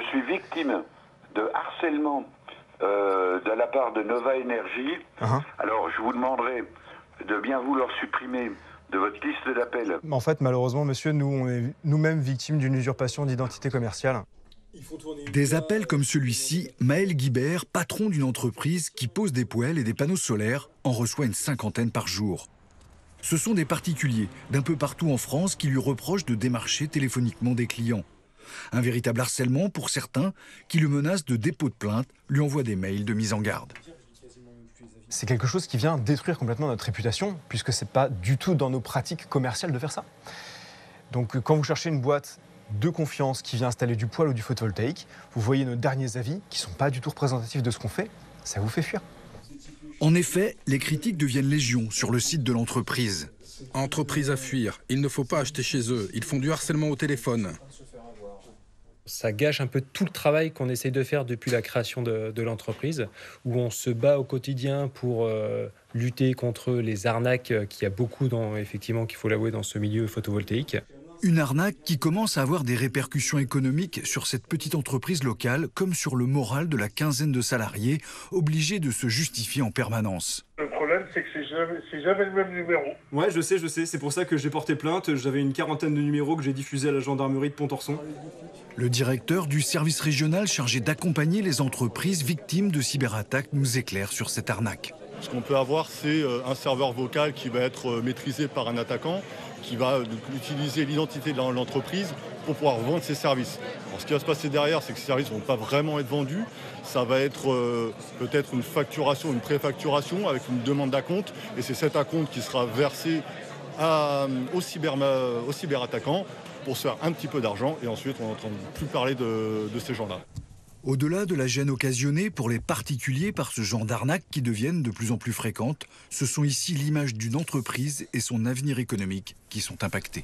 suis victime de harcèlement de la part de Nova Energy. Alors, je vous demanderai de bien vouloir supprimer de votre liste d'appels. En fait, malheureusement, monsieur, nous, on est nous-mêmes victimes d'une usurpation d'identité commerciale. Des appels comme celui-ci, Maël Guibert, patron d'une entreprise qui pose des poêles et des panneaux solaires, en reçoit une cinquantaine par jour. Ce sont des particuliers d'un peu partout en France qui lui reprochent de démarcher téléphoniquement des clients. Un véritable harcèlement pour certains qui le menacent de dépôt de plainte, lui envoient des mails de mise en garde. C'est quelque chose qui vient détruire complètement notre réputation, puisque c'est pas du tout dans nos pratiques commerciales de faire ça. Donc quand vous cherchez une boîte de confiance qui vient installer du poêle ou du photovoltaïque, vous voyez nos derniers avis qui sont pas du tout représentatifs de ce qu'on fait, ça vous fait fuir. En effet, les critiques deviennent légion sur le site de l'entreprise. Entreprise à fuir, il ne faut pas acheter chez eux, ils font du harcèlement au téléphone. Ça gâche un peu tout le travail qu'on essaye de faire depuis la création de l'entreprise, où on se bat au quotidien pour lutter contre les arnaques qu'il y a beaucoup, effectivement, qu'il faut l'avouer, dans ce milieu photovoltaïque. Une arnaque qui commence à avoir des répercussions économiques sur cette petite entreprise locale, comme sur le moral de la quinzaine de salariés, obligés de se justifier en permanence. Le problème, c'est que c'est jamais le même numéro. Ouais, je sais, c'est pour ça que j'ai porté plainte. J'avais une quarantaine de numéros que j'ai diffusés à la gendarmerie de Pontorson. Le directeur du service régional chargé d'accompagner les entreprises victimes de cyberattaques nous éclaire sur cette arnaque. Ce qu'on peut avoir, c'est un serveur vocal qui va être maîtrisé par un attaquant, qui va utiliser l'identité de l'entreprise pour pouvoir vendre ses services. Alors, ce qui va se passer derrière, c'est que ces services ne vont pas vraiment être vendus. Ça va être peut-être une facturation, une préfacturation avec une demande d'acompte. Et c'est cet acompte qui sera versé au cyberattaquant pour se faire un petit peu d'argent. Et ensuite, on n'entend plus parler de ces gens-là. Au-delà de la gêne occasionnée pour les particuliers par ce genre d'arnaques qui deviennent de plus en plus fréquentes, ce sont ici l'image d'une entreprise et son avenir économique qui sont impactés.